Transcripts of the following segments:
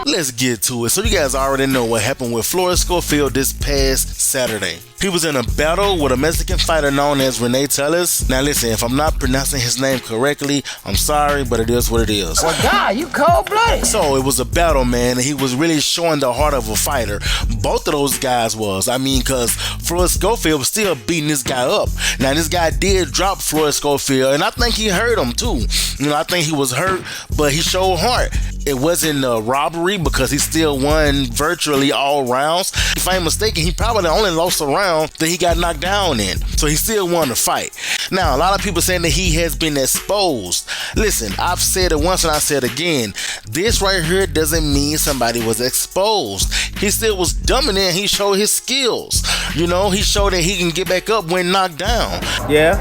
Let's get to it. So you guys already know what happened with Floyd Schofield this past Saturday. He was in a battle with a Mexican fighter known as Tellis. Now listen, if I'm not pronouncing his name correctly, I'm sorry, but it is what it is. Well, God, you cold-blooded. So it was a battle, man, and he was really showing the heart of a fighter. Both of those guys was. Because Floyd Schofield was still beating this guy up. Now this guy did drop Floyd Schofield, and I think he hurt him too. I think he was hurt, but he showed heart. It wasn't a robbery because he still won virtually all rounds. If I ain't mistaken, he probably only lost a round that he got knocked down in. So he still won the fight. Now, a lot of people saying that he has been exposed. Listen, I've said it once and I said it again. This right here doesn't mean somebody was exposed. He still was dominant. He showed his skills. He showed that he can get back up when knocked down. Yeah,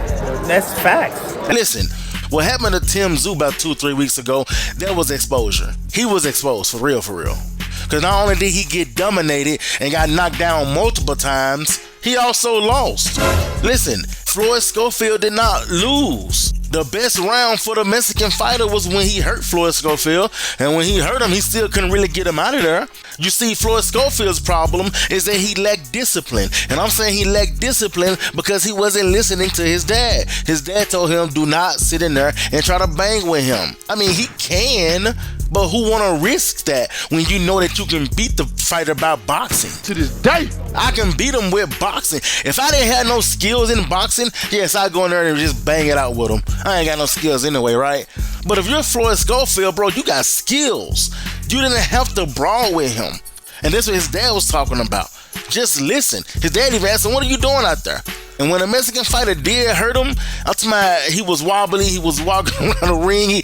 that's facts. Listen. What happened to Tim Tszyu about 2-3 weeks ago, that was exposure. He was exposed, for real. Because not only did he get dominated and got knocked down multiple times, he also lost. Listen, Floyd Schofield did not lose. The best round for the Mexican fighter was when he hurt Floyd Schofield, and when he hurt him, he still couldn't really get him out of there. You see, Floyd Schofield's problem is that he lacked discipline, and I'm saying he lacked discipline because he wasn't listening to his dad. His dad told him, do not sit in there and try to bang with him. He can, but who want to risk that when you know that you can beat the fighter by boxing? To this day, I can beat him with boxing. If I didn't have no skills in boxing, yes, I'd go in there and just bang it out with him. I ain't got no skills anyway, right? But if you're Floyd Schofield, bro, you got skills. You didn't have to brawl with him. And that's what his dad was talking about. Just listen. His dad even asked him, what are you doing out there? And when a Mexican fighter did hurt him, I'm talking about he was wobbly, he was walking around the ring.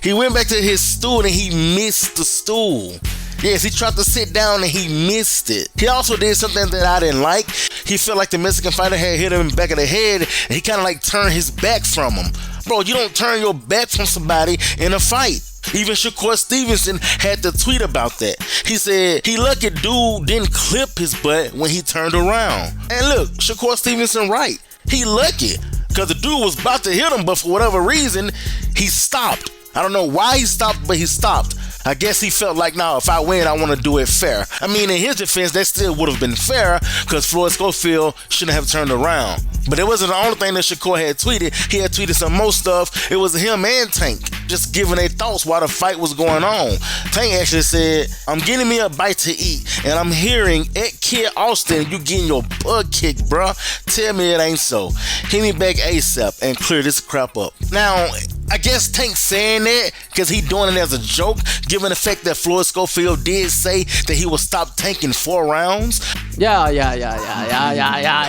He went back to his stool and he missed the stool. Yes, he tried to sit down and he missed it. He also did something that I didn't like. He felt like the Mexican fighter had hit him in the back of the head and he kind of turned his back from him. Bro, you don't turn your back from somebody in a fight. Even Shakur Stevenson had to tweet about that. He said he lucky dude didn't clip his butt when he turned around. And look, Shakur Stevenson right. He lucky because the dude was about to hit him, but for whatever reason, he stopped. I don't know why he stopped, but he stopped. I guess he felt like, now if I win, I want to do it fair. In his defense, that still would have been fair because Floyd Schofield shouldn't have turned around. But it wasn't the only thing that Shakur had tweeted. He had tweeted some more stuff. It was him and Tank just giving their thoughts while the fight was going on. Tank actually said, I'm getting me a bite to eat, and I'm hearing at Kid Austin, you getting your butt kicked, bruh. Tell me it ain't so. Hit me back ASAP and clear this crap up. Now, I guess Tank saying that because he doing it as a joke, given the fact that Floyd Schofield did say that he would stop tanking 4 rounds. Yeah.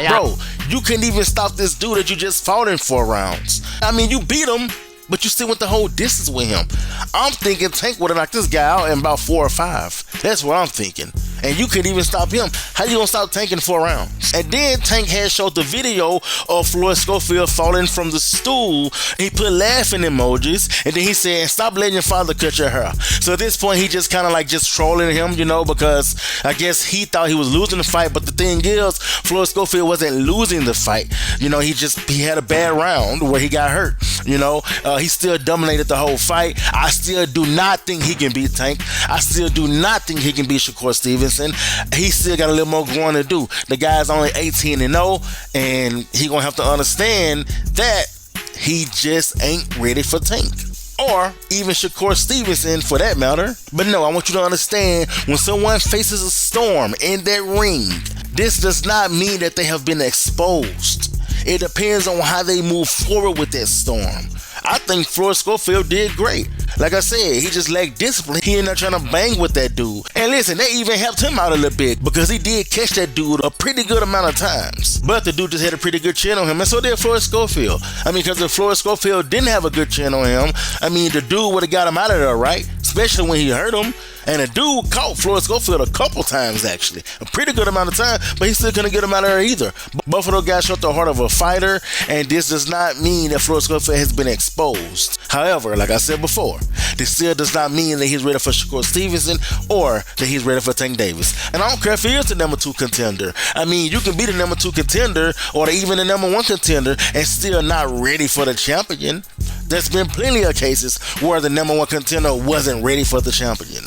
Bro, you couldn't even stop this dude that you just fought in 4 rounds. You beat him, but you still went the whole distance with him. I'm thinking Tank would have knocked this guy out in about 4 or 5. That's what I'm thinking. And you couldn't even stop him. How you gonna stop Tank in 4 rounds? And then Tank had showed the video of Floyd Schofield falling from the stool. He put laughing emojis, and then he said, stop letting your father cut your hair. So at this point, he just kind of just trolling him, because I guess he thought he was losing the fight, but the thing is, Floyd Schofield wasn't losing the fight. He had a bad round where he got hurt. He still dominated the whole fight. I still do not think he can beat Tank. I still do not think he can beat Shakur Stevenson. He still got a little more growing to do. The guy's only 18-0, and he gonna have to understand that he just ain't ready for Tank. Or even Shakur Stevenson for that matter. But no, I want you to understand, when someone faces a storm in that ring, this does not mean that they have been exposed. It depends on how they move forward with that storm. I think Floyd Schofield did great. Like I said, he just lacked discipline. He ended up trying to bang with that dude. And listen, they even helped him out a little bit because he did catch that dude a pretty good amount of times. But the dude just had a pretty good chin on him, and so did Floyd Schofield. Because if Floyd Schofield didn't have a good chin on him, the dude would have got him out of there, right? Especially when he hurt him. And the dude caught Floyd Schofield a couple times, actually. A pretty good amount of time, but he still couldn't get him out of there either. Both of those guys showed the heart of a fighter, and this does not mean that Floyd Schofield has been exposed. However, like I said before, this still does not mean that he's ready for Shakur Stevenson or that he's ready for Tank Davis. And I don't care if he is the number 2 contender. You can be the number 2 contender or even the number 1 contender and still not ready for the champion. There's been plenty of cases where the number one contender wasn't ready for the champion,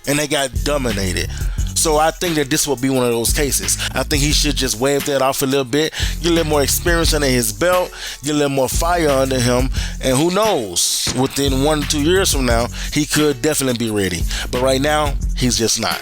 and they got dominated. So I think that this will be one of those cases. I think he should just wave that off a little bit, get a little more experience under his belt, get a little more fire under him, and who knows, within 1 to 2 years from now, he could definitely be ready. But right now, he's just not.